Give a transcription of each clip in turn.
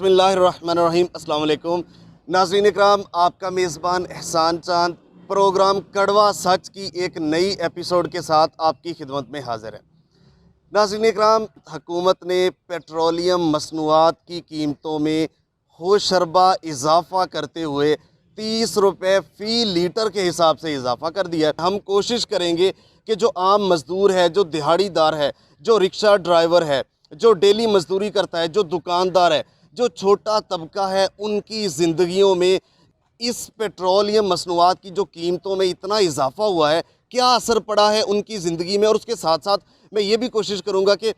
बिस्मिल्लाहिर्रहमानिर्रहीम। अस्सलाम वालेकुम नाज़रीन इकराम, आपका मेज़बान एहसान चांद प्रोग्राम कड़वा सच की एक नई एपिसोड के साथ आपकी खिदमत में हाज़िर है। नाज़रीन इकराम, हुकूमत ने पेट्रोलियम मसनूआत की कीमतों में होशरबा इजाफ़ा करते हुए 30 रुपये फ़ी लीटर के हिसाब से इजाफ़ा कर दिया है। हम कोशिश करेंगे कि जो आम मज़दूर है, जो दिहाड़ीदार है, जो रिक्शा ड्राइवर है, जो डेली मजदूरी करता है, जो दुकानदार है, जो छोटा तबका है, उनकी ज़िंदगियों में इस पेट्रोलियम मसनूआत की जो कीमतों में इतना इजाफ़ा हुआ है, क्या असर पड़ा है उनकी ज़िंदगी में। और उसके साथ साथ मैं ये भी कोशिश करूँगा कि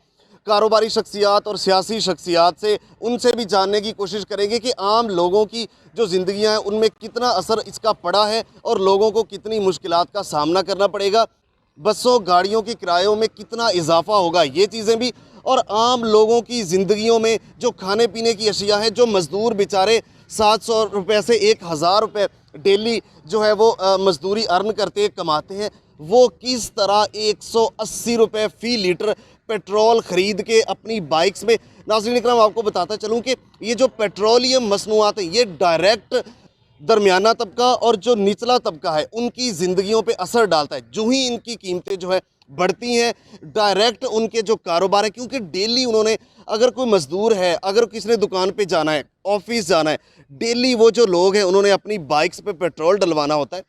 कारोबारी शख्सियात और सियासी शख्सियात से उनसे भी जानने की कोशिश करेंगे कि आम लोगों की जो ज़िंदगियाँ हैं उनमें कितना असर इसका पड़ा है और लोगों को कितनी मुश्किलात का सामना करना पड़ेगा। बसों गाड़ियों के किरायों में कितना इजाफा होगा, ये चीज़ें भी। और आम लोगों की ज़िंदगियों में जो खाने पीने की अशिया हैं, जो मज़दूर बेचारे 700 रुपये से 1000 रुपये डेली जो है वो मज़दूरी अर्न करते कमाते हैं, वो किस तरह 180 रुपये फ़ी लीटर पेट्रोल ख़रीद के अपनी बाइक्स में। नाज़रीन इकराम, आपको बताता चलूँ कि ये जो पेट्रोलियम मसनूआत हैं ये डायरेक्ट दरमियाना तबका और जो निचला तबका है उनकी ज़िंदगियों पे असर डालता है। जो ही इनकी कीमतें जो है बढ़ती हैं, डायरेक्ट उनके जो कारोबार है, क्योंकि डेली उन्होंने, अगर कोई मज़दूर है, अगर किसी ने दुकान पे जाना है, ऑफिस जाना है, डेली वो जो लोग हैं उन्होंने अपनी बाइक्स पे पेट्रोल डलवाना होता है।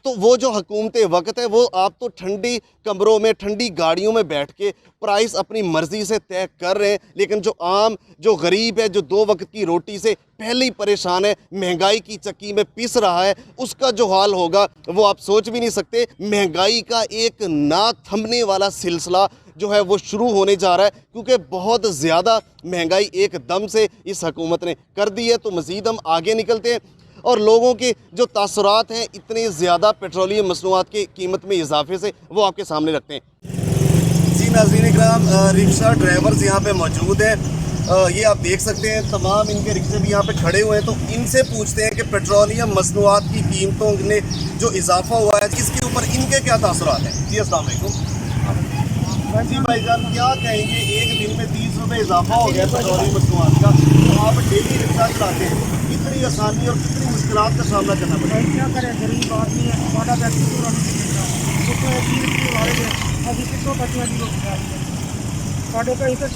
तो वो जो हुकूमतें वक्त है, वो आप तो ठंडी कमरों में, ठंडी गाड़ियों में बैठ के प्राइस अपनी मर्ज़ी से तय कर रहे हैं, लेकिन जो आम, जो गरीब है, जो 2 वक्त की रोटी से पहले ही परेशान है, महंगाई की चक्की में पिस रहा है, उसका जो हाल होगा वो आप सोच भी नहीं सकते। महंगाई का एक ना थमने वाला सिलसिला जो है वो शुरू होने जा रहा है, क्योंकि बहुत ज़्यादा महंगाई एकदम से इस हुकूमत ने कर दी है। तो मज़ीद हम आगे निकलते हैं और लोगों के जो तासुरात हैं इतने ज़्यादा पेट्रोलियम मसनूआत की कीमत में इजाफे से, वो आपके सामने रखते हैं। जी नाज़रीन इकराम, रिक्शा ड्राइवर्स यहाँ पे मौजूद हैं। ये आप देख सकते हैं, तमाम इनके रिक्शे भी यहाँ पे खड़े हुए हैं। तो इनसे पूछते हैं कि पेट्रोलियम मसनूआत की कीमतों में जो इजाफा हुआ है इसके ऊपर इनके क्या तासुरात हैं। जी अस्सलाम वालेकुम। जी भाईजान, क्या कहेंगे, एक दिन में 30 रुपये इजाफा हो गया पेट्रोलियम मसनूआत का, तो आप डेली रिक्शा चलाते हैं, कितनी आसानी और कितनी मुश्किलात का सामना करना पड़ता है। क्या करें, गरीब आदमी है, हमारा व्यक्ति पूरा नहीं मिलता, अभी कितों बच्चियाँ की साढ़े कहीं से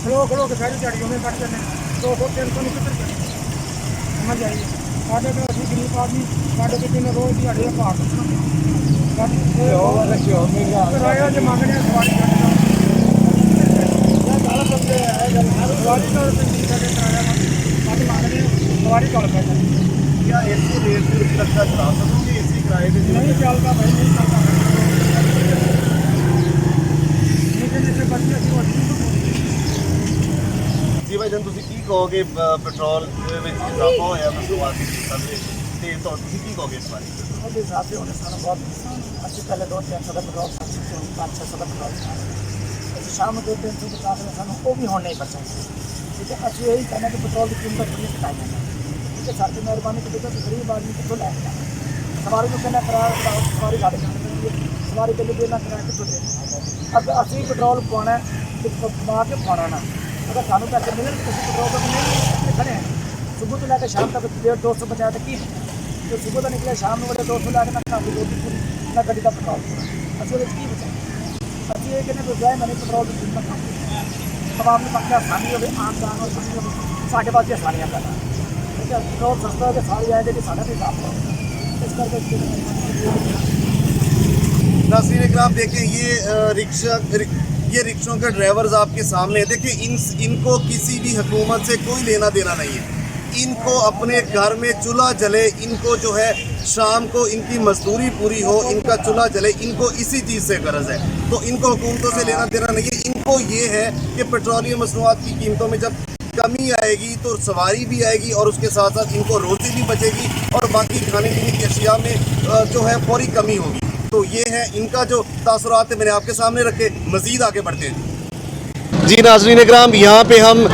खलो के सारी गाड़ियों में कट जाने 200-300 नहीं कितने करें, समझ आइए। साढ़े का अभी गरीब आदमी साढ़े के दिन रोज दिहाड़ी भाग किराया जो मांगने सवारी सवारी कॉल कर क्या ऐसी रेट से रिक्शा चला सकूँगी, ऐसी किराए पे नहीं चलता भाई, नहीं चलता। जी भाईजान, ਤੁਸੀਂ ਕੀ ਕਹੋਗੇ पेट्रोल ਦੇ ਵਿੱਚ ਇਜ਼ਾਫਾ ਹੋਇਆ ਮਸਨੂਆਤ ਦੀ ਕੀਮਤਾਂ ਦੇ ਤੇ ਤੁਸੀਂ ਕੀ ਕਹੋਗੇ ਇਸ ਬਾਰੇ। ਉਹਦੇ ਹਿਸਾਬ से होने सारा बहुत अच्छी पहले 200-300 का पेट्रोल 500-600 का पेट्रोल था, शाम में 200-300 के साथ में वो भी होने नहीं बचा। ठीक है, अच्छी यही कहना कि पेट्रोल की कीमत थोड़ी घटाई जाए। ठीक है, सर की मेहरबानी की देखो, गरीब आदमी कितों लाएगा, सवारी को कहना किराया, सवारी गाड़ी जाने सवारी के लिए देना किराया कितों देना। अब असली पेट्रोल पाना है तो कमा के पाना ना, अगर सानू पैसे मिले तो पेट्रोल तो नहीं खड़े हैं। सुबह तो लेकर शाम तक 150-200 बचाया था की, तो सुबह तो निकले शाम में बड़े 200 लाख ना काफ़ी रोटी पूरी ना गड्डी का पेट्रोल पूरा असली की बचा। अच्छी ये कहने तो जाए मैंने पेट्रोल की कीमत तमाम में पक्का आसानी हो गई, आम जान और साढ़े 5 आसानियाँ करना। ठीक है, पेट्रोल सस्ता हो सारी आएगी कि साढ़े भी साफ हो, इस करके। नाज़रीन इकराम, देखें ये रिक्शों के ड्राइवर्स आपके सामने हैं। देखिए, इनको किसी भी हुकूमत से कोई लेना देना नहीं है। इनको अपने घर में चूल्हा जले, इनको जो है शाम को इनकी मजदूरी पूरी हो, इनका चूल्हा जले, इनको इसी चीज़ से गर्ज है। तो इनको हुकूमतों से लेना देना नहीं है। इनको ये है कि पेट्रोलियम मसनूआत की कीमतों में जब कमी आएगी तो सवारी भी आएगी और उसके साथ साथ इनको रोज़ी भी बचेगी और बाकी खाने पीने की अशिया में जो है फौरी कमी होगी। तो ये है इनका जो तासुरात है, मैंने आपके सामने रखे। मज़ीद आगे बढ़ते हैं। जी नाज़रीन इकराम, यहाँ पे हम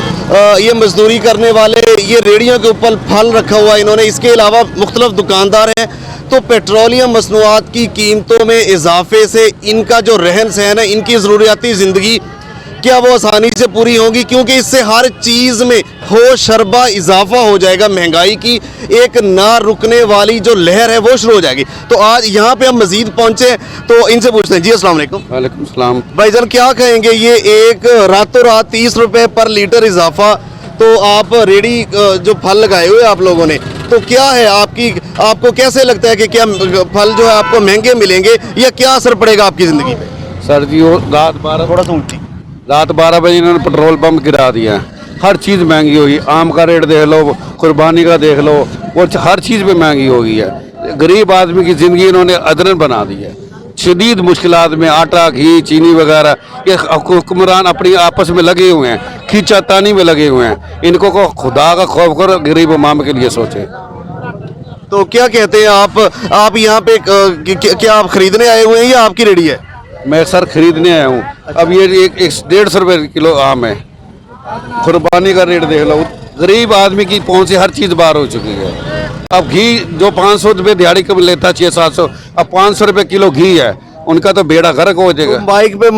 ये मज़दूरी करने वाले, ये रेहड़ियों के ऊपर फल रखा हुआ इन्होंने, इसके अलावा मुख्तलिफ दुकानदार हैं। तो पेट्रोलियम मसनूआत की कीमतों में इजाफे से इनका जो रहन सहन है, इनकी ज़रूरियाती ज़िंदगी क्या वो आसानी से पूरी होंगी? क्योंकि इससे हर चीज़ में हो शरबा इजाफा हो जाएगा, महंगाई की एक ना रुकने वाली जो लहर है वो शुरू हो जाएगी। तो आज यहाँ पे हम मजीद पहुँचे हैं, तो इनसे पूछते हैं। जी अस्सलाम वालेकुम। वालेकुम सलाम। भाईजान क्या कहेंगे, ये एक रातों रात 30 रुपए पर लीटर इजाफा, तो आप रेडी जो फल लगाए हुए आप लोगों ने, तो क्या है आपको कैसे लगता है कि क्या फल जो है आपको महंगे मिलेंगे या क्या असर पड़ेगा आपकी ज़िंदगी पे? सर जी वो रात 12 बजे इन्होंने पेट्रोल पंप गिरा दिया है। हर चीज़ महंगी होगी, आम का रेट देख लो, कुर्बानी का देख लो, वो हर चीज़ पे महंगी हो गई है। गरीब आदमी की ज़िंदगी इन्होंने अदरन बना दी है। शदीद मुश्किलात में आटा, घी, चीनी वगैरह ये हुक्मरान अपनी आपस में लगे हुए हैं, खींचातानी में लगे हुए हैं। इनको को खुदा का खौफ कर गरीब अवाम के लिए सोचे। तो क्या कहते हैं आप यहाँ पे क्या आप खरीदने आए हुए हैं या आपकी रेडी है? मैं सर खरीदने आया हूँ। अब ये 150 रुपये किलो आम है। कुर्बानी का रेट देख लो, गरीब आदमी की पहुँच से हर चीज़ बाहर हो चुकी है। अब घी जो 500 रुपये दिहाड़ी कब लेता 600-700, अब 500 रुपये किलो घी है, उनका तो बेड़ा गर्क हो जाएगा। तो बाइक पे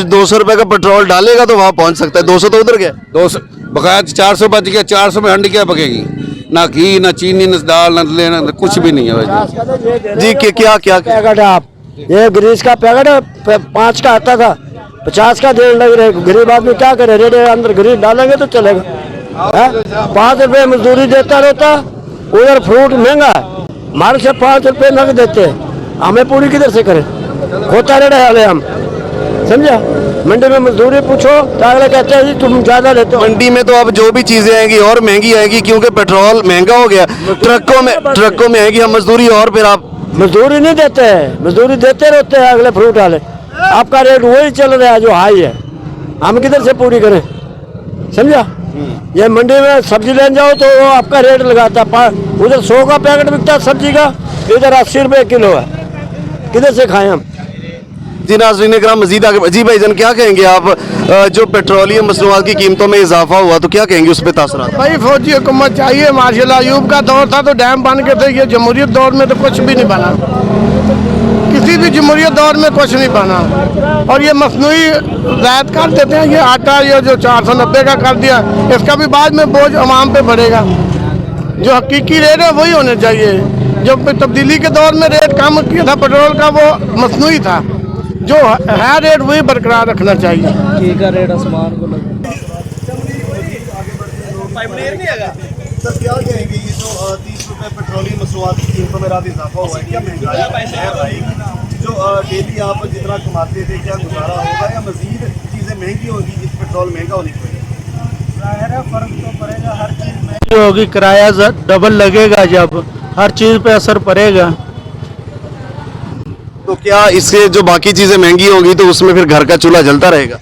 200 रुपए का पेट्रोल डालेगा तो वहाँ पहुँच सकता है, 200 तो उधर गया। 200 बकाया 400 बच गया, 400 में हंडी क्या बकेगी? ना घी, ना चीनी, ना दाल, ना लेना, कुछ भी नहीं है भाई जी। क्या पैकेट है आप, ये ग्रीस का पैकेट है, 5 का आता था, 50 का देने लग रहे। गरीब आदमी क्या करे, रेडे अंदर ग्रीस डालेंगे तो चलेगा। 5 रुपये मजदूरी देता रहता, उधर फ्रूट महंगा है, हमारे से 5 रुपये नग देते हैं, हमें पूरी किधर से करें? होता रहे हाले हम, समझा? मंडी में मजदूरी पूछो तो अगले कहते हैं जी तुम ज़्यादा लेते हो। मंडी में तो अब जो भी चीज़ें आएंगी और महंगी आएगी, क्योंकि पेट्रोल महंगा हो गया। ट्रकों में आएगी हम मजदूरी, और फिर आप मजदूरी नहीं देते हैं, मजदूरी देते रहते हैं अगले फ्रूट वाले। आपका रेट वही चल रहा है जो हाई है, हम किधर से पूरी करें? समझा? ये मंडी में सब्जी लेने जाओ तो वो आपका रेट लगाता है, उधर 100 का पैकेट बिकता है सब्जी का, इधर 80 रुपये किलो है, किधर से खाएं हम? जी नाज़रीन इकराम, मजीद आगे जी भाईजान क्या कहेंगे आप, जो पेट्रोलियम मसनूआत की कीमतों में इजाफा हुआ तो क्या कहेंगे उस पर तासुरात? भाई फौजी हुकूमत चाहिए। माशाल्लाह अयूब का दौर था तो डैम बन के थे, ये जमहूरियत दौर में तो कुछ भी नहीं बना, किसी भी जमहूरियत दौर में कुछ नहीं बना। और ये मसनूई ज़ायद कर देते हैं, ये आटा ये जो 490 का कर दिया, इसका भी बाद में बोझ अवाम पे बढ़ेगा। जो हकीकी रेट है वही होने चाहिए। जो तब्दीली के दौर में रेट कम किया था पेट्रोल का, वो मसनूई था, जो है रेट वही बरकरार रखना चाहिए। घी का रेट आसमान को सर क्या कहेंगे, ये जो 30 रुपए पेट्रोलियम मसनूआत की कीमतों में रात इजाफा हुआ है, क्या महंगाई जो डेली आप जितना कमाते थे क्या गुजारा होगा या मजीद चीज़ें महंगी होगी जिस पेट्रोल महंगा होने की वजह से? फर्क तो पड़ेगा, हर चीज़ में होगी, किराया डबल लगेगा, जब हर चीज़ पे असर पड़ेगा। तो क्या इससे जो बाकी चीज़ें महंगी होंगी तो उसमें फिर घर का चूल्हा जलता रहेगा?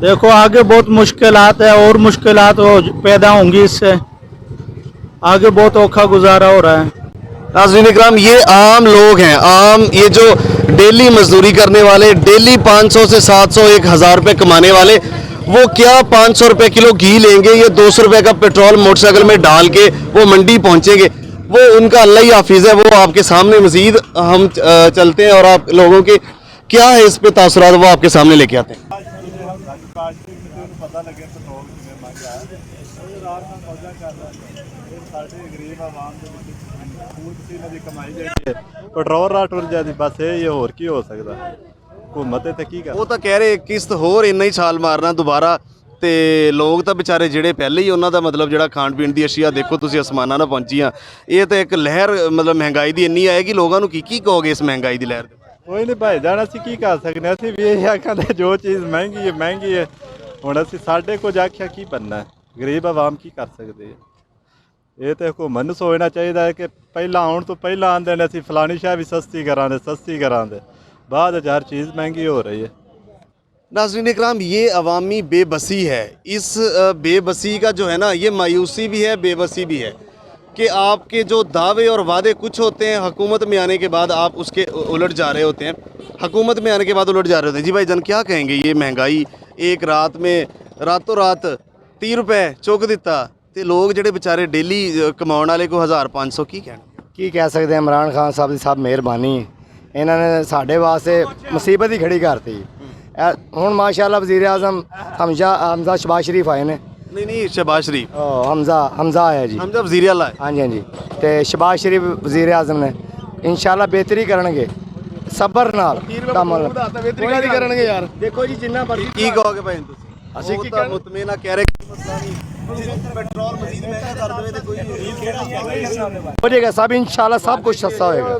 देखो आगे बहुत मुश्किलात है और मुश्किलात पैदा होंगी, इससे आगे बहुत औखा गुजारा हो रहा है। नाज़रीन इकराम, ये आम लोग हैं, ये जो डेली मजदूरी करने वाले, डेली 500 से 700 1000 रुपये कमाने वाले, वो क्या 500 रुपये किलो घी लेंगे या 200 रुपये का पेट्रोल मोटरसाइकिल में डाल के वो मंडी पहुंचेंगे? वो उनका अल्लाह ही हाफिज़ है। वो आपके सामने मजीद हम चलते हैं और आप लोगों के क्या है इस पे तासुरात वो आपके सामने लेके आते हैं। पेट्रोल राट उड़ जाती बस ये होर की हो सकता हुकूमत ते की कर वो तो कह रहे किस्त होर इन्ना ही छाल मारना दोबारा, ਤੇ ਲੋਕ ਤਾਂ ਵਿਚਾਰੇ ਜਿਹੜੇ ਪਹਿਲੇ ਹੀ ਉਹਨਾਂ ਦਾ ਮਤਲਬ ਜਿਹੜਾ ਖਾਣ ਪੀਣ ਦੀ ਅਸ਼ੀਆ ਦੇਖੋ ਤੁਸੀਂ ਅਸਮਾਨਾਂ ਨਾਲ ਪਹੁੰਚੀਆਂ, ਇਹ ਤਾਂ ਇੱਕ ਲਹਿਰ ਮਤਲਬ ਮਹਿੰਗਾਈ ਦੀ ਇੰਨੀ ਆਏਗੀ, ਲੋਕਾਂ ਨੂੰ ਕੀ ਕਹੋਗੇ ਇਸ ਮਹਿੰਗਾਈ ਦੀ ਲਹਿਰ ਦੇ? ਕੋਈ ਨਹੀਂ ਭਾਈ ਜਾਨ ਅਸੀਂ ਕੀ ਕਰ ਸਕਦੇ, ਅਸੀਂ ਵੀ ਇਹ ਆਖਾਂਦੇ ਜੋ ਚੀਜ਼ ਮਹਿੰਗੀ ਹੈ ਹੁਣ ਅਸੀਂ ਸਾਡੇ ਕੁਝ ਆਖਿਆ ਕੀ ਬੰਨਾ, ਗਰੀਬ ਆਵਾਮ ਕੀ ਕਰ ਸਕਦੇ ਹੈ। ਇਹ ਤਾਂ ਹੁਕੂਮਤ ਨੂੰ ਸੋਚਣਾ ਚਾਹੀਦਾ ਹੈ ਕਿ ਪਹਿਲਾਂ ਆਉਣ ਤੋਂ ਪਹਿਲਾਂ ਆਂਦੇ ਨੇ ਅਸੀਂ ਫਲਾਣੀ ਸ਼ਾਹ ਵੀ ਸਸਤੀ ਕਰਾਂਦੇ, बाद हर चीज़ महंगी हो रही है। नाज़रीन इकराम, ये अवामी बेबसी है। इस बेबसी का जो है ना, ये मायूसी भी है, बेबसी भी है कि आपके जो दावे और वादे कुछ होते हैं, हुकूमत में आने के बाद आप उसके उलट जा रहे होते हैं, हुकूमत में आने के बाद उलट जा रहे होते हैं। जी भाई जान क्या कहेंगे, ये महंगाई एक रात में रातों रात 30 रुपए चुक दिता तो लोग ਜਿਹੜੇ बेचारे डेली कमाने वाले को 1500 की ਕਹਿ ਸਕਦੇ ਹਾਂ। ਇਮਰਾਨ ਖਾਨ ਸਾਹਿਬ ਦੀ ਸਭ ਮਿਹਰਬਾਨੀ, ਇਹਨਾਂ ਨੇ ਸਾਡੇ ਵਾਸਤੇ ਮੁਸੀਬਤ ਹੀ ਖੜੀ ਕਰਤੀ। ਹੁਣ ਮਾਸ਼ਾਅੱਲਾ ਵਜ਼ੀਰ ਆਜ਼ਮ ਹਮਜ਼ਾ ਸ਼ਬਾਜ਼ ਸ਼ਰੀਫ ਆਏ ਨੇ। नहीं शहबाज शरीफ, ਹਮਜ਼ਾ ਆਇਆ ਜੀ। हमजा वजीर आला है। ਹਾਂਜੀ ਹਾਂਜੀ, ਤੇ ਸ਼ਬਾਜ਼ ਸ਼ਰੀਫ ਵਜ਼ੀਰ ਆਜ਼ਮ ਨੇ ਇਨਸ਼ਾਅੱਲਾ ਬਿਹਤਰੀ ਕਰਨਗੇ ਸਬਰ ਨਾਲ ਕੰਮ बेहतरी नहीं करेंगे यार। ਦੇਖੋ ਜੀ ਜਿੰਨਾ ਮਰਜ਼ੀ की कहोगे भाई तुसी? ਅਸੀਂ ਉਹ ਕੀ ਤਾਂ ਕਹਿਣਾ? ਮੁਤਮਿਨਾ ਕਹਿ ਰਹੇ ਕਿ ਮਸਲਾ ਨਹੀਂ, ਪੈਟਰੋਲ ਮਜ਼ੀਦ ਮਹਿੰਗਾ ਕਰ ਦੇਵੇ ਤੇ ਕੋਈ ਹੋ ਜਾਏਗਾ ਸਭ ਇਨਸ਼ਾਅੱਲਾ ਸਭ ਕੁਝ ਸਸਤਾ ਹੋਏਗਾ।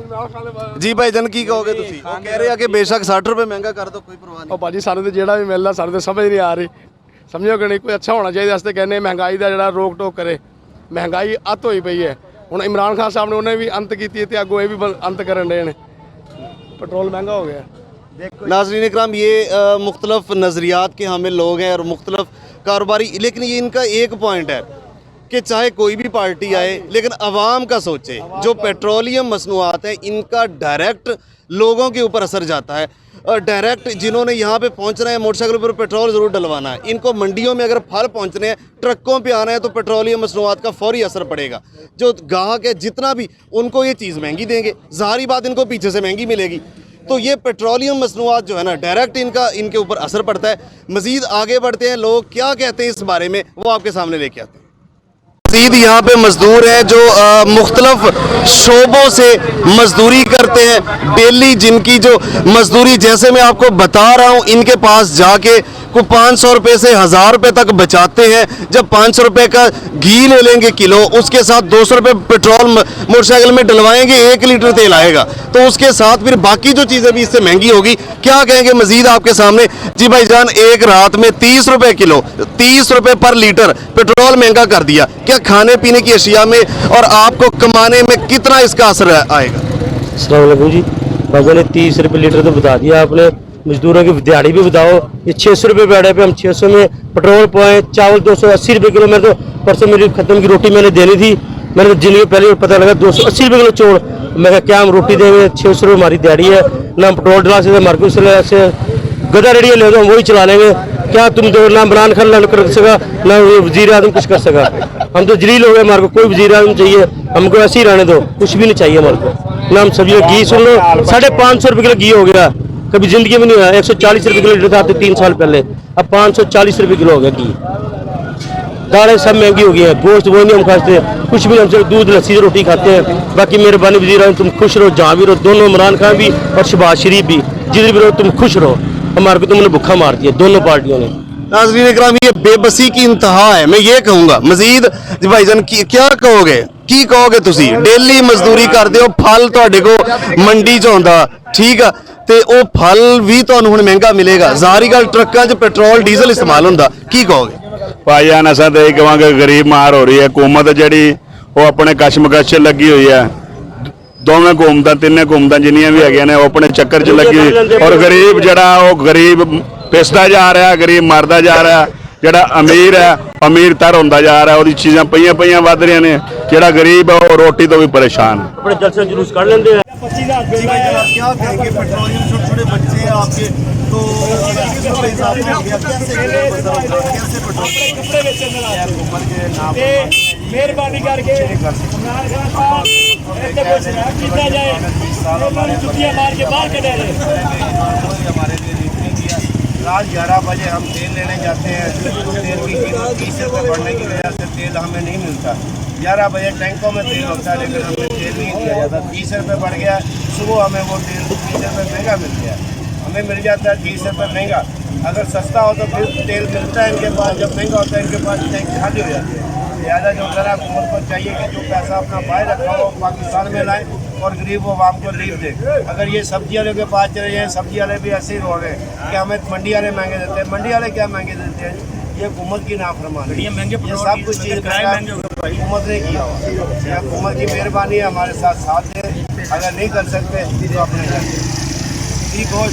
ਜੀ ਭਾਈ ਜਨ ਕੀ ਕਹੋਗੇ ਤੁਸੀਂ? ਉਹ ਕਹਿ ਰਹੇ ਆ ਕਿ ਬੇਸ਼ੱਕ 60 ਰੁਪਏ ਮਹਿੰਗਾ ਕਰ ਦੋ, ਕੋਈ ਪਰਵਾਹ ਨਹੀਂ। ਉਹ ਭਾਜੀ ਸਾਨੂੰ ਤੇ ਜਿਹੜਾ ਵੀ ਮਿਲਦਾ ਸਾਨੂੰ ਤੇ ਸਮਝ ਨਹੀਂ ਆ ਰਹੀ, ਸਮਝੋ ਕਿ ਨਹੀਂ ਕੋਈ ਅੱਛਾ ਹੋਣਾ ਚਾਹੀਦਾ। ਅਸੀਂ ਕਹਿੰਦੇ ਮਹਿੰਗਾਈ ਦਾ ਜਿਹੜਾ ਰੋਕ ਟੋਕ ਕਰੇ, ਮਹਿੰਗਾਈ ਅੱਤ ਹੋਈ ਪਈ ਹੈ। ਹੁਣ ਇਮਰਾਨ ਖਾਨ ਸਾਹਿਬ ਨੇ ਉਹਨੇ ਵੀ ਅੰਤ ਕੀਤੀ ਤੇ ਅੱਗੋਂ ਇਹ ਵੀ ਅੰਤ ਕਰਨ ਰਹੇ ਨੇ। पेट्रोल महंगा हो गया। नाज़रीन इकराम, ये मुख्तलिफ नज़रियात के हामिल लोग हैं और मुख्तलिफ कारोबारी, लेकिन ये इनका एक पॉइंट है कि चाहे कोई भी पार्टी आए लेकिन आवाम का सोचे। जो पेट्रोलियम मसनूआत है इनका डायरेक्ट लोगों के ऊपर असर जाता है, और डायरेक्ट जिन्होंने यहाँ पे पहुँचना है मोटरसाइकिल पर पेट्रोल ज़रूर डलवाना है। इनको मंडियों में अगर फल पहुँचने हैं, ट्रकों पे आना है तो पेट्रोलियम मसनूआत का फौरी असर पड़ेगा। जो गाहक है जितना भी, उनको ये चीज़ महंगी देंगे, ज़ाहिरी बात इनको पीछे से महंगी मिलेगी। तो ये पेट्रोलियम मसनूआत जो है ना, डायरेक्ट इनके ऊपर असर पड़ता है। मज़ीद आगे बढ़ते हैं, लोग क्या कहते हैं इस बारे में वो आपके सामने लेके आते हैं। मज़ीद यहाँ पे मज़दूर हैं जो मुख्तलिफ शोबों से मज़दूरी करते हैं डेली, जिनकी जो मज़दूरी, जैसे मैं आपको बता रहा हूँ, इनके पास जाके को 500 रुपये से 1000 रुपये तक बचाते हैं। जब 500 रुपये का घी ले लेंगे किलो, उसके साथ 200 रुपये पेट्रोल मोटरसाइकिल में डलवाएंगे, 1 लीटर तेल आएगा, तो उसके साथ फिर बाकी जो चीज़ें भी इससे महंगी होगी। क्या कहेंगे मज़ीद आपके सामने। जी भाईजान, एक रात में 30 रुपये किलो, 30 रुपये पर लीटर पेट्रोल महंगा कर दिया। क्या खाने पीने की अशिया में और आपको कमाने में कितना इसका असर आएगा? अस्सलाम वालेकुम जी। बाबा ने 30 रुपये लीटर तो बता दिया आपने, मजदूरों की दिहाड़ी भी बताओ। ये 600 रुपये बैठे पे हम 600 में पेट्रोल पाए, चावल 280 रुपये किलो। मैं तो परसों मेरी खत्म की रोटी मैंने देनी थी, मैंने तो जिंदगी पहले पता लगा 280 रुपये किलो चोड़। मैं कहा क्या हम रोटी देंगे, 600 रुपये हमारी दिहाड़ी है, ना हम पेट्रोल डला सकते, मार्केट से गदा रेडियो ले दो, हम वही चला लेंगे। क्या तुम तो ना इमरान खान लड़ कर सका, ना वजीर आजम कुछ कर सका। हम तो जलील हो गए, हमारे को कोई वजीर आजम चाहिए, हमको ऐसे ही रहने दो, कुछ भी नहीं चाहिए हमारे को। ना हम सब्जी घी सुन लो, 550 रुपये किलो घी हो गया, कभी जिंदगी में नहीं हुआ। 140 रुपये किलो लीटर था तो 3 साल पहले, अब 540 रुपये किलो हो गया घी। दालें सब महंगी हो गई है, गोश्त वो नहीं हम खाते, कुछ भी हम सिर्फ दूध लस्सी रोटी खाते हैं। बाकी मेहरबानी वजीर आजम, तुम खुश रहो, जहाँ भी रहो, दोनों इमरान खान भी और शहबाज शरीफ भी, जिधर भी रहो तुम खुश रहो। हमारे को तुमने भूखा मार दिया दोनों पार्टियों ने। नाज़रीन इकराम, ये बेबसी की इंतहा है। मैं ये कहूँगा मजीद जी भाईजान क्या कहोगे, की कहोगे तुसी? डेली मजदूरी करते हो, फल तुहाडे को मंडी च आउंदा, ठीक है, ते ओ फल भी तुहानू हुण महंगा मिलेगा। ज़ाहिरी गल ट्रक्कां च पेट्रोल डीजल इस्तेमाल हुंदा, की कहोगे? भाईजान असां तो यही कहांगे गरीब मार हो रही है, हुकूमत जिहड़ी वो अपने कशमकश लगी हुई है। दोवें हुकूमतां तिन्ने हुकूमतां जिन्नियां भी हैगियां ने वो अपने चक्कर च लगी हुई, और गरीब जिहड़ा वो गरीब पिसदा जा रहा, गरीब मरदा जा रहा। जिहड़ा अमीर है अमीर तर होंदा जा रहा, वो चीज़ां पईयां वध रहियां ने। जिहड़ा गरीब है वो रोटी तो भी परेशान है। अपने जलसे जुलूस कर लेंगे। क्या कहेंगे, पेट्रोलियम छोटे छोटे बच्चे हैं आपके, तो मेहरबानी करके जुतियां मार के बाहर कटे हमारे लिए जितनी किया, रात 11 बजे हम तेल लेने जाते हैं, तेल की कीमत 30 रुपये बढ़ने की वजह से तेल हमें नहीं मिलता। 11 बजे टैंकों में तेल होता है, लेकिन हमें तेल नहीं दिया जाता। 30 रुपये बढ़ गया, सुबह हमें वो तेल 30 रुपये महंगा मिल गया, हमें मिल जाता है 30 रुपये महंगा। अगर सस्ता हो तो फिर तेल मिलता है इनके पास, जब महंगा होता है इनके पास टैंक खाली हो जाते हैं। लिहाजा जो ज़रा हुकूमत को चाहिए कि जो पैसा अपना बाहर रखा हो पाकिस्तान में लाएँ और गरीब आवाम को रिलीफ दे। अगर ये सब्जी वाले के पास चले जाएँ, सब्जी वाले भी ऐसे ही रो रहे हैं कि हमें मंडी वाले महंगे देते हैं। मंडी वाले क्या महंगे देते हैं? ये हुकूमत की नाफरमानी, ये सब कुछ चीज़ हुकूमत ने किया हुआ। ये हुकूमत की मेहरबानी है, हमारे साथ दे। अगर नहीं कर सकते तो अपने घर ठीक हो।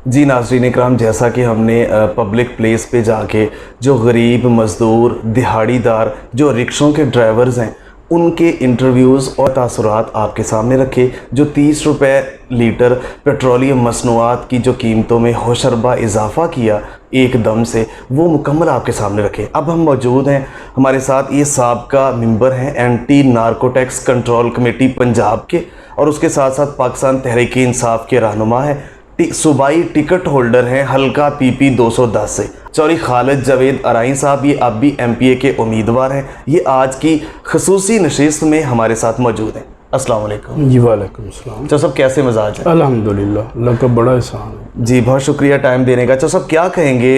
जी नाज़रीन इकराम, जैसा कि हमने पब्लिक प्लेस पे जाके जो गरीब मज़दूर, दिहाड़ीदार, जो रिक्शों के ड्राइवर्स हैं, उनके इंटरव्यूज़ और तासुरात आपके सामने रखे। जो 30 रुपये लीटर पेट्रोलियम मसनूआत की जो कीमतों में होशरबा इजाफ़ा किया एकदम से, वो मुकम्मल आपके सामने रखे। अब हम मौजूद हैं, हमारे साथ ये साबका मेंबर हैं anti narcotics control committee Punjab के, और उसके साथ साथ पाकिस्तान तहरीक इंसाफ के रहनुमा हैं सूबाई टिकट होल्डर हैं हल्का PP 210 से। चौधरी खालिद जावेद अराई साहब, ये अब भी MPA के उम्मीदवार हैं। ये आज की खसूसी नशिस्त में हमारे साथ मौजूद हैं। अस्सलाम वालेकुम। जी वालेकुम सलाम। तो सब कैसे मिजाज है? अल्हम्दुलिल्लाह, अल्लाह का बड़ा एहसान है। जी बहुत शुक्रिया टाइम देने का। तो सब क्या कहेंगे,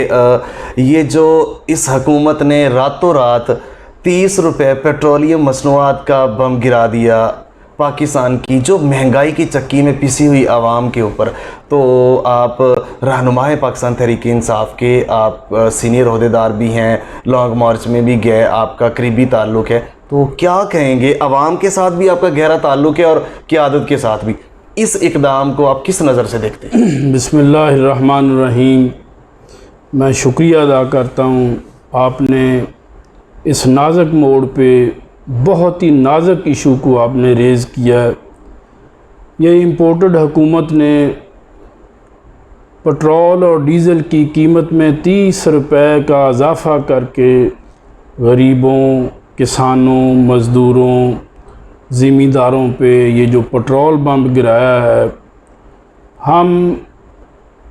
ये जो इस हकूमत ने रातों रात 30 रुपये पेट्रोलियम मसनूआत का बम गिरा दिया पाकिस्तान की जो महंगाई की चक्की में पिसी हुई आवाम के ऊपर, तो आप रहनुमाए पाकिस्तान तहरीक इंसाफ के, आप सीनियर अहदेदार भी हैं, लॉन्ग मार्च में भी गए, आपका करीबी ताल्लुक़ है, तो क्या कहेंगे? आवाम के साथ भी आपका गहरा ताल्लुक़ है और क़यादत के साथ भी। इस इक़दाम को आप किस नज़र से देखते हैं? बिस्मिल्लाहिर्रहमानिर्रहीम। मैं शुक्रिया अदा करता हूँ, आपने इस नाज़ुक मोड़ पे बहुत ही नाजुक इशू को आपने रेज़ किया है। ये इम्पोर्टेड हुकूमत ने पेट्रोल और डीज़ल की कीमत में 30 रुपये का इजाफ़ा करके गरीबों, किसानों, मज़दूरों, ज़िमींदारों पे ये जो पेट्रोल बम गिराया है, हम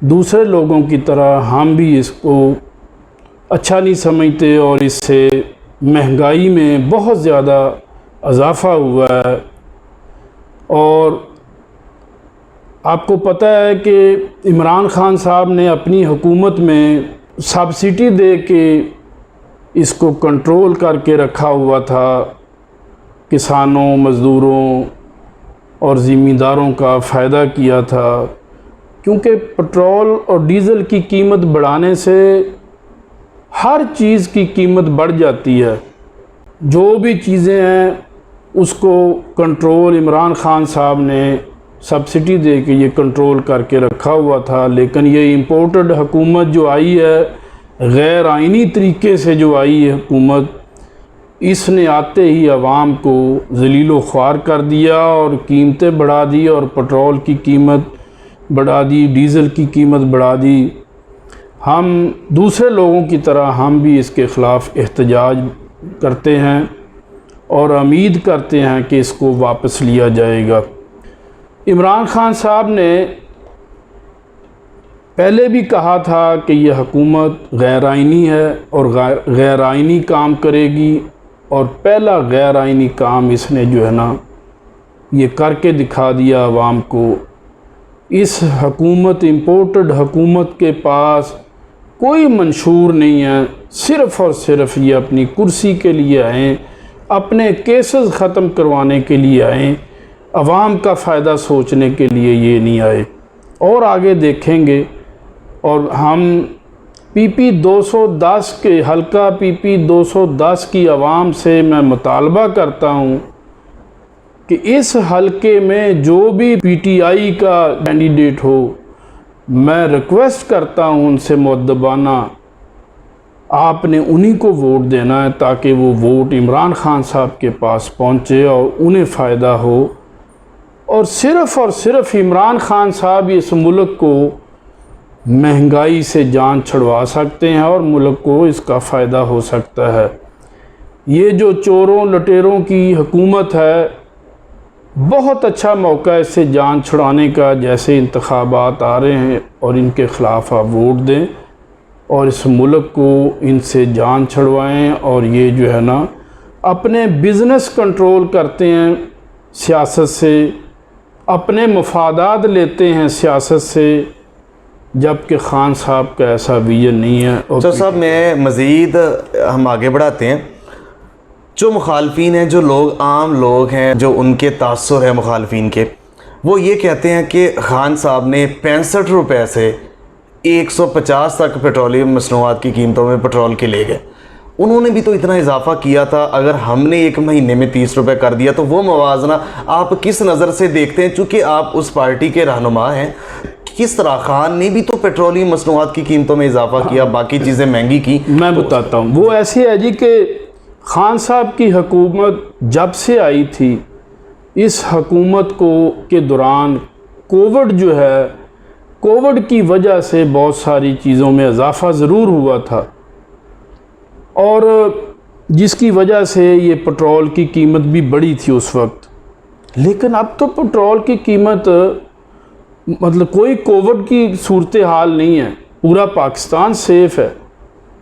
दूसरे लोगों की तरह हम भी इसको अच्छा नहीं समझते और इससे महंगाई में बहुत ज़्यादा इजाफ़ा हुआ है। और आपको पता है कि इमरान खान साहब ने अपनी हुकूमत में सब्सिडी दे के इसको कंट्रोल करके रखा हुआ था। किसानों, मज़दूरों और ज़िमींदारों का फ़ायदा किया था, क्योंकि पेट्रोल और डीज़ल की कीमत बढ़ाने से हर चीज़ की कीमत बढ़ जाती है। जो भी चीज़ें हैं उसको कंट्रोल इमरान खान साहब ने सब्सिडी दे के ये कंट्रोल करके रखा हुआ था। लेकिन ये इम्पोर्टेड हुकूमत जो आई है, गैर आइनी तरीके से जो आई है हुकूमत, इसने आते ही आवाम को ज़लीलो ख्वार कर दिया और कीमतें बढ़ा दी और पेट्रोल की कीमत बढ़ा दी, डीज़ल की कीमत बढ़ा दी। हम दूसरे लोगों की तरह हम भी इसके ख़िलाफ़ एहतजाज करते हैं और उम्मीद करते हैं कि इसको वापस लिया जाएगा। इमरान खान साहब ने पहले भी कहा था कि यह हुकूमत गैर आइनी है और गैर आइनी काम करेगी, और पहला गैर आइनी काम इसने जो है ना ये करके दिखा दिया आवाम को। इस हुकूमत, इम्पोर्टेड हुकूमत के पास कोई मंशूर नहीं है, सिर्फ़ और सिर्फ ये अपनी कुर्सी के लिए आए, अपने केसेस ख़त्म करवाने के लिए आए, आवाम का फ़ायदा सोचने के लिए ये नहीं आए। और आगे देखेंगे। और हम PP 210 के हल्का PP 210 की आवाम से मैं मुतालबा करता हूँ कि इस हलके में जो भी PTI का कैंडिडेट हो, मैं रिक्वेस्ट करता हूँ उनसे मुअद्दबाना आपने उन्हीं को वोट देना है, ताकि वो वोट इमरान खान साहब के पास पहुँचे और उन्हें फ़ायदा हो। और सिर्फ़ इमरान खान साहब इस मुल्क को महंगाई से जान छुड़वा सकते हैं और मुल्क को इसका फ़ायदा हो सकता है। ये जो चोरों लटेरों की हुकूमत है, बहुत अच्छा मौका है इससे जान छुड़ाने का। जैसे इंतखाबात आ रहे हैं और इनके ख़िलाफ़ आप वोट दें और इस मुल्क को इनसे जान छुड़वाएं। और ये जो है ना अपने बिज़नेस कंट्रोल करते हैं सियासत से, अपने मफादात लेते हैं सियासत से, जबकि खान साहब का ऐसा विजन नहीं है। तो साहब मैं मज़ीद हम आगे बढ़ाते हैं। जो मुखालफीन हैं, जो लोग आम लोग हैं, जो उनके तासुर है मुखालफीन के, वो ये कहते हैं कि खान साहब ने 65 रुपये से 150 तक पेट्रोलियम मसनूआत की कीमतों में पेट्रोल के ले गए। उन्होंने भी तो इतना इजाफा किया था। अगर हमने एक महीने में 30 रुपये कर दिया तो वो मवाजना आप किस नज़र से देखते हैं? चूँकि आप उस पार्टी के रहनुमा हैं, किस तरह खान ने भी तो पेट्रोलियम मसनूआत की कीमतों में इजाफा किया, बाकी चीज़ें महंगी की। मैं बताता हूँ, वो ऐसे है जी कि खान साहब की हुकूमत जब से आई थी, इस हुकूमत को के दौरान कोविड जो है, कोविड की वजह से बहुत सारी चीज़ों में इजाफा ज़रूर हुआ था, और जिसकी वजह से ये पेट्रोल की कीमत भी बढ़ी थी उस वक्त। लेकिन अब तो पेट्रोल की कीमत मतलब कोई कोविड की सूरत हाल नहीं है, पूरा पाकिस्तान सेफ़ है।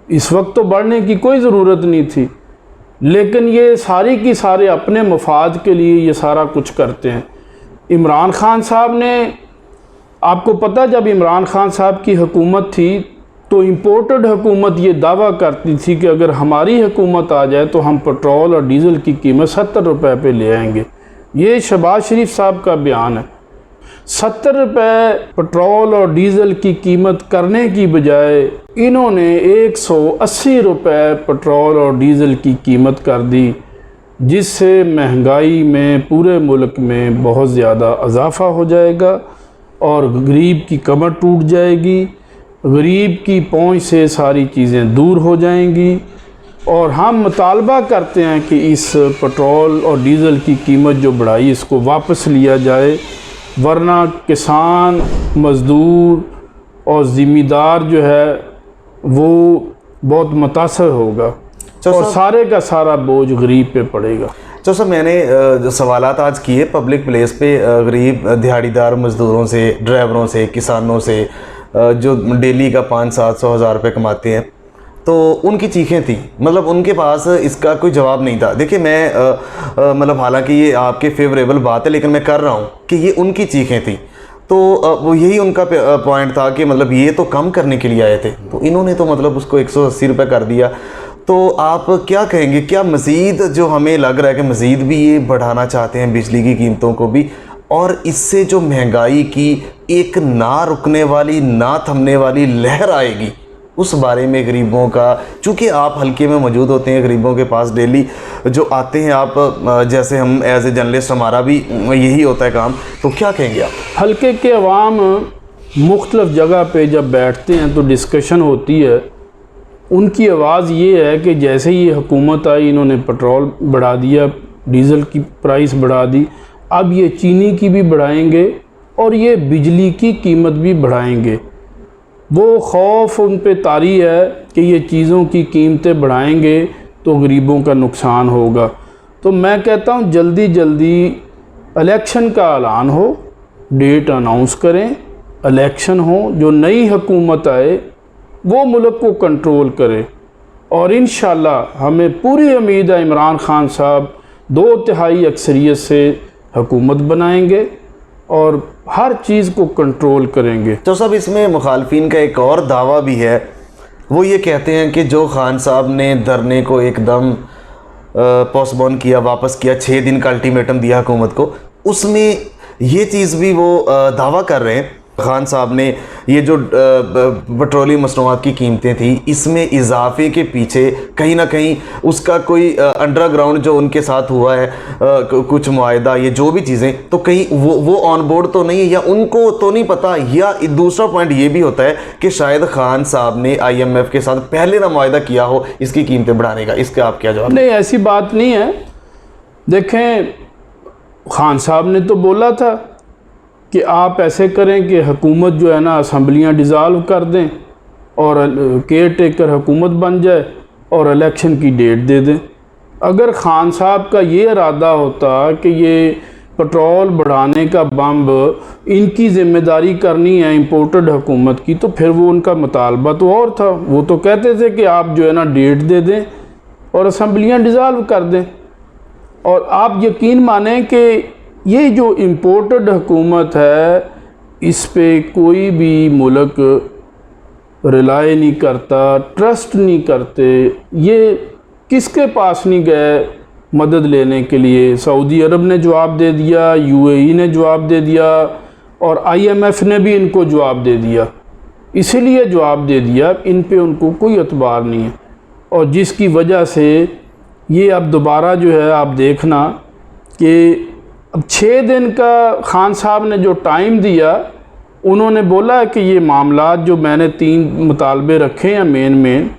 इस वक्त तो बढ़ने की कोई ज़रूरत नहीं थी, लेकिन ये सारी की सारे अपने मफाद के लिए ये सारा कुछ करते हैं। इमरान खान साहब ने, आपको पता, जब इमरान खान साहब की हुकूमत थी तो इम्पोर्टेड हुकूमत ये दावा करती थी कि अगर हमारी हुकूमत आ जाए तो हम पेट्रोल और डीज़ल की कीमत 70 रुपये पे ले आएंगे। ये शहबाज शरीफ साहब का बयान है। 70 रुपये पेट्रोल और डीज़ल की कीमत करने की बजाय इन्होंने 180 रुपये पेट्रोल और डीज़ल की कीमत कर दी, जिससे महंगाई में पूरे मुल्क में बहुत ज़्यादा इजाफ़ा हो जाएगा और गरीब की कमर टूट जाएगी, गरीब की पहुंच से सारी चीज़ें दूर हो जाएंगी। और हम मुतालबा करते हैं कि इस पेट्रोल और डीज़ल की कीमत जो बढ़ाई इसको वापस लिया जाए, वरना किसान, मज़दूर और ज़िम्मेदार जो है वो बहुत मुतासर होगा और सारे का सारा बोझ गरीब पे पड़ेगा। तो सर, मैंने जो सवालात आज किए पब्लिक प्लेस पे गरीब दिहाड़ीदार मज़दूरों से, ड्राइवरों से, किसानों से, जो डेली का 500-700 हज़ार रुपये कमाते हैं, तो उनकी चीखें थी। मतलब उनके पास इसका कोई जवाब नहीं था। देखिए, मैं मतलब हालांकि ये आपके फेवरेबल बात है, लेकिन मैं कर रहा हूँ कि ये उनकी चीखें थी। तो वो यही उनका पॉइंट था कि मतलब ये तो कम करने के लिए आए थे, तो इन्होंने तो मतलब उसको 180 रुपये कर दिया। तो आप क्या कहेंगे, क्या मज़ीद, जो हमें लग रहा है कि मज़ीद भी ये बढ़ाना चाहते हैं बिजली की कीमतों को भी, और इससे जो महंगाई की एक ना रुकने वाली, ना थमने वाली लहर आएगी, उस बारे में गरीबों का, चूँकि आप हल्के में मौजूद होते हैं, गरीबों के पास डेली जो आते हैं आप, जैसे हम एज ए जर्नलिस्ट हमारा भी यही होता है काम, तो क्या कहेंगे आप? हल्के के अवाम मुख्तलिफ़ जगह पे जब बैठते हैं तो डिस्कशन होती है, उनकी आवाज़ ये है कि जैसे ही ये हुकूमत आई इन्होंने पेट्रोल बढ़ा दिया, डीज़ल की प्राइस बढ़ा दी, अब ये चीनी की भी बढ़ाएंगे और ये बिजली की कीमत भी बढ़ाएंगे। वो खौफ उन पे तारी है कि ये चीज़ों की कीमतें बढ़ाएंगे तो गरीबों का नुकसान होगा। तो मैं कहता हूँ जल्दी जल्दी इलेक्शन का ऐलान हो, डेट अनाउंस करें, इलेक्शन हो, जो नई हुकूमत आए वो मुल्क को कंट्रोल करे, और इंशाअल्लाह हमें पूरी उम्मीद है इमरान खान साहब 2/3 अक्सरियत से हुकूमत बनाएंगे और हर चीज़ को कंट्रोल करेंगे। तो सब इसमें मुखालफिन का एक और दावा भी है, वो ये कहते हैं कि जो खान साहब ने धरने को एकदम पोस्टपोन किया, वापस किया, 6 दिन का अल्टीमेटम दिया हुकूमत को, उसमें ये चीज़ भी वो दावा कर रहे हैं खान साहब ने, ये जो पेट्रोलियम मसनूआत की कीमतें थी, इसमें इजाफे के पीछे कहीं ना कहीं उसका कोई अंडरग्राउंड जो उनके साथ हुआ है, कुछ मुआहदा, ये जो भी चीज़ें, तो कहीं वो ऑन बोर्ड तो नहीं है, या उनको तो नहीं पता, या दूसरा पॉइंट ये भी होता है कि शायद खान साहब ने IMF के साथ पहले ना मुआहदा किया हो इसकी कीमतें बढ़ाने का। इसका आप क्या जवाब? नहीं, ऐसी बात नहीं है। देखें, खान साहब ने तो बोला था कि आप ऐसे करें कि हुकूमत जो है ना असम्बलियाँ डिज़ाल्व कर दें और केयर टेकर हुकूमत बन जाए और इलेक्शन की डेट दे दें। अगर खान साहब का ये इरादा होता कि ये पेट्रोल बढ़ाने का बम्ब इनकी ज़िम्मेदारी करनी है इम्पोर्टेड हुकूमत की, तो फिर वो उनका मुतालबा तो और था। वो तो कहते थे कि आप जो है ना डेट दे दें और असम्बलियाँ डिज़ाल्व कर दें। और आप यकीन मानें कि ये जो इम्पोर्टेड हुकूमत है, इस पे कोई भी मुल्क रिलाई नहीं करता, ट्रस्ट नहीं करते। ये किसके पास नहीं गए मदद लेने के लिए? सऊदी अरब ने जवाब दे दिया, UAE ने जवाब दे दिया और IMF ने भी इनको जवाब दे दिया। इसीलिए जवाब दे दिया, इन पे उनको कोई एतबार नहीं है, और जिसकी वजह से ये अब दोबारा जो है आप देखना कि अब 6 दिन का खान साहब ने जो टाइम दिया, उन्होंने बोला कि ये मामलात जो मैंने 3 मुतालबे रखे हैं मेन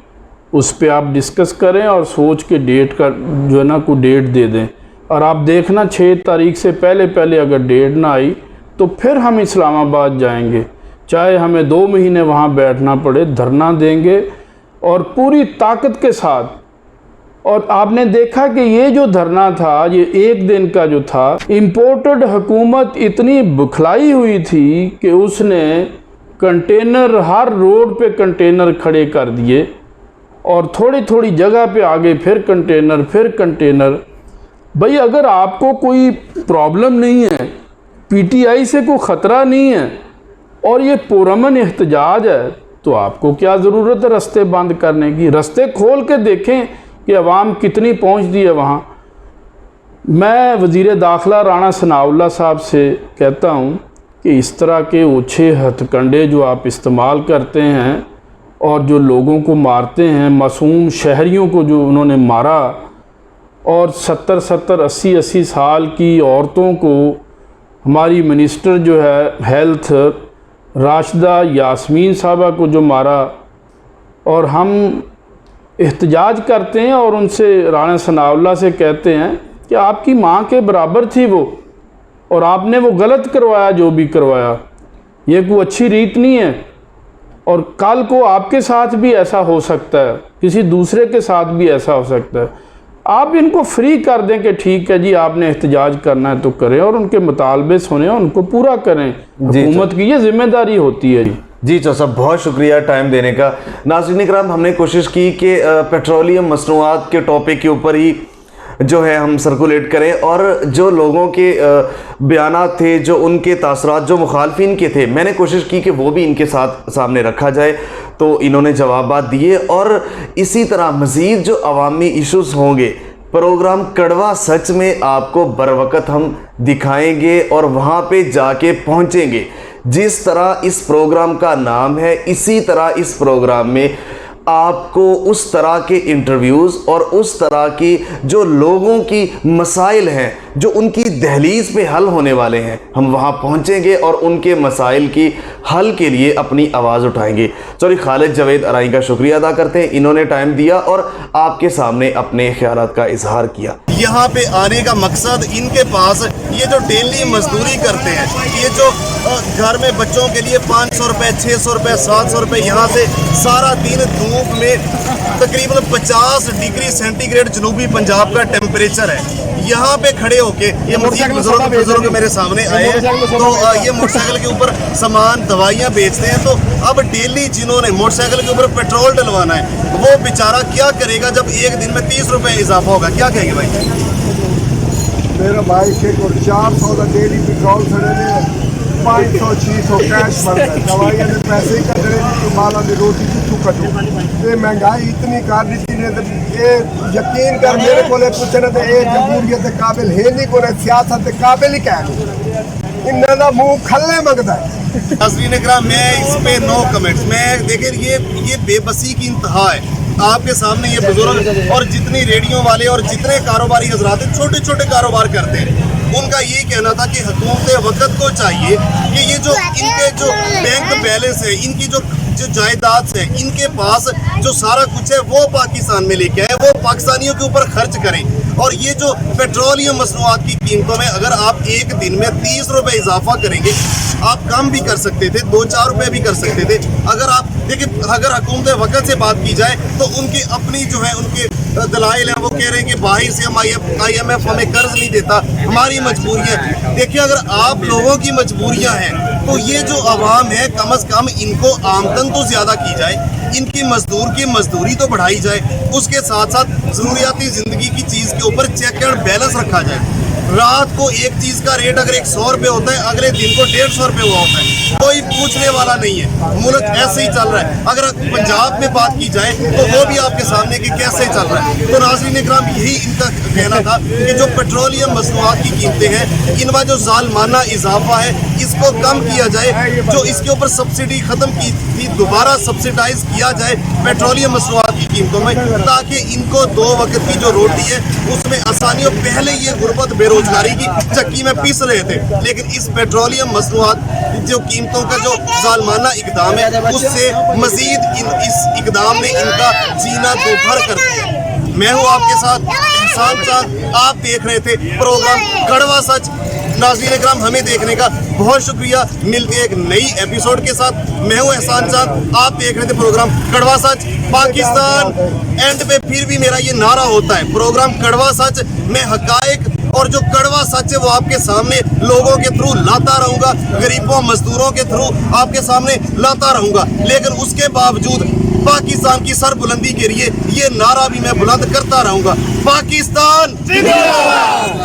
उस पे आप डिस्कस करें और सोच के डेट का जो है ना को डेट दे दें। और आप देखना 6 तारीख से पहले अगर डेट ना आई तो फिर हम इस्लामाबाद जाएंगे, चाहे हमें 2 महीने वहाँ बैठना पड़े, धरना देंगे और पूरी ताकत के साथ और आपने देखा कि ये जो धरना था, ये एक दिन का जो था, इम्पोर्टेड हुकूमत इतनी बुखलाई हुई थी कि उसने कंटेनर, हर रोड पे कंटेनर खड़े कर दिए और थोड़ी थोड़ी जगह पे आगे फिर कंटेनर। भाई अगर आपको कोई प्रॉब्लम नहीं है, पीटीआई से कोई ख़तरा नहीं है और ये पुरअमन एहतजाज है, तो आपको क्या ज़रूरत है रास्ते बंद करने की? रास्ते खोल के देखें कि अवाम कितनी पहुंचती है वहाँ। मैं वज़ीर दाखिला राणा सनाउल्लाह साहब से कहता हूँ कि इस तरह के ओछे हथकंडे जो आप इस्तेमाल करते हैं और जो लोगों को मारते हैं, मासूम शहरियों को जो उन्होंने मारा, और 70-70, 80-80 साल की औरतों को हमारी मिनिस्टर जो है हेल्थ राशिदा यास्मीन साहबा को जो मारा, और हम एहतजाज करते हैं और उनसे, राणा सनाउल्लाह से कहते हैं कि आपकी माँ के बराबर थी वो और आपने वो गलत करवाया जो भी करवाया। ये कोई अच्छी रीत नहीं है और कल को आपके साथ भी ऐसा हो सकता है, किसी दूसरे के साथ भी ऐसा हो सकता है। आप इनको फ्री कर दें कि ठीक है जी, आपने एहतजाज करना है तो करें और उनके मुतालबे सुने, उनको पूरा करें। हुकूमत की ये जिम्मेदारी होती है जी। साहब बहुत शुक्रिया टाइम देने का। नाज़रीन इकराम, हमने कोशिश की कि पेट्रोलियम मसनूआत के टॉपिक के ऊपर ही जो है हम सर्कुलेट करें और जो लोगों के बयानात थे, जो उनके तासरात, जो मुखालफिन के थे, मैंने कोशिश की कि वो भी इनके साथ सामने रखा जाए, तो इन्होंने जवाबात दिए। और इसी तरह मज़ीद जो अवामी इश्यूज़ होंगे, प्रोग्राम कड़वा सच में आपको बरवक़्त हम दिखाएंगे और वहाँ पे जाके पहुँचेंगे। जिस तरह इस प्रोग्राम का नाम है, इसी तरह इस प्रोग्राम में आपको उस तरह के इंटरव्यूज़ और उस तरह की जो लोगों की मसाइल हैं, जो उनकी दहलीज पे हल होने वाले हैं, हम वहाँ पहुँचेंगे और उनके मसाइल की हल के लिए अपनी आवाज़ उठाएंगे। चलिए, खालिद जवेद अराई का शुक्रिया अदा करते हैं, इन्होंने टाइम दिया और आपके सामने अपने ख्यालात का इजहार किया। यहाँ पे आने का मकसद, इनके पास ये जो डेली मजदूरी करते हैं, ये जो घर में बच्चों के लिए 500 रुपये, 600 रुपये, 700 रुपये, यहाँ से सारा दिन धूप में तकरीबन 50 डिग्री सेंटीग्रेड जनूबी पंजाब का टेम्परेचर है, यहाँ पे खड़े होके ये बुजुर्ग मेरे सामने आए हैं, तो ये मोटरसाइकिल के ऊपर सामान, दवाइयाँ बेचते हैं। तो अब डेली जिन्होंने मोटरसाइकिल के ऊपर पेट्रोल डलवाना है, वो बेचारा क्या करेगा जब एक दिन में 30 रुपये इजाफा होगा? क्या कहेंगे भाई? मेरा भाई के 400 का डेली पेट्रोल खड़े ने 500-600 कैश मर गए, दवाइयाँ ने पैसे ही कटरे, तो माला ने रोटी कितों कटो। ये महंगाई इतनी कर दी ने, तो ये यकीन कर, मेरे को पूछना तो ये जमहूरियत के काबिल है नहीं, को सियासत के काबिल ही कह इन्हों का मुँह खल्ले मंगता है। नाज़रीन इकराम, मैं इस पे नो कमेंट्स। मैं देखिए, ये बेबसी की इंतहा है। आपके सामने ये बुजुर्ग और जितनी रेडियो वाले और जितने कारोबारी हजरात छोटे छोटे कारोबार करते हैं, उनका ये कहना था कि हुकूमत वक़्त को चाहिए कि ये जो इनके जो बैंक बैलेंस है, इनकी जो जायदाद है, इनके पास जो सारा कुछ है, वो पाकिस्तान में लेके आए, वो पाकिस्तानियों के ऊपर खर्च करें। और ये जो पेट्रोलियम मसनूआत की कीमतों में अगर आप एक दिन में 30 रुपये इजाफा करेंगे, आप कम भी कर सकते थे, 2-4 रुपये भी कर सकते थे। अगर आप देखिए, अगर हुकूमत वक़्त से बात की जाए तो उनकी अपनी जो है, उनके दलाइल हैं, वो कह रहे हैं कि बाहर से हम IMF हमें कर्ज नहीं देता, हमारी मजबूरियाँ। देखिए, अगर आप लोगों की मजबूरियाँ हैं तो ये जो आवाम है, कम अज़ कम इनको आमदन तो ज़्यादा की जाए, इनकी मजदूर की मजदूरी तो बढ़ाई जाए, उसके साथ साथ ज़रूरियाती ज़िंदगी की चीज़ के ऊपर चेक एंड बैलेंस रखा जाए। रात को एक चीज़ का रेट अगर 100 रुपये होता है, अगले दिन को 150 रुपये हुआ होता है, कोई पूछने वाला नहीं है। मुल्क ऐसे ही चल रहा है। अगर पंजाब में बात की जाए तो वो भी आपके सामने कि कैसे चल रहा है। तो नाज़रीन इकराम, यही इनका कहना था कि जो पेट्रोलियम मसनूआत की कीमतें हैं, इनका जो जालमाना इजाफा है, इसको कम किया जाए। जो इसके ऊपर सब्सिडी ख़त्म की थी, दोबारा सब्सिडाइज किया जाए पेट्रोलियम मसनूआत की कीमतों में, ताकि इनको 2 वक्त की जो रोटी है उसमें आसानी हो। पहले ये गुर्बत बेरोजगारी की चक्की में पीस रहे थे, लेकिन इस पेट्रोलियम मसनूआत जो कीमतों का जो जालमाना इकदाम है, उससे मजीद इस इकदाम ने इनका जीना दोभर कर दिया। मैं हूँ आपके साथ एहसान चांद, आप देख रहे थे प्रोग्राम कड़वा सच। नाज़रीन इकराम, हमें देखने का बहुत शुक्रिया। मिलते एक नई एपिसोड के साथ। मैं हूँ एहसान चांद, आप देख रहे थे प्रोग्राम कड़वा सच। पाकिस्तान एंड पे फिर भी मेरा ये नारा होता है, प्रोग्राम कड़वा सच में हकायक और जो कड़वा सच है वो आपके सामने लोगों के थ्रू लाता रहूंगा, गरीबों मजदूरों के थ्रू आपके सामने लाता रहूंगा। लेकिन उसके बावजूद पाकिस्तान की सरबुलंदी के लिए ये नारा भी मैं बुलंद करता रहूंगा, पाकिस्तान जिंदाबाद।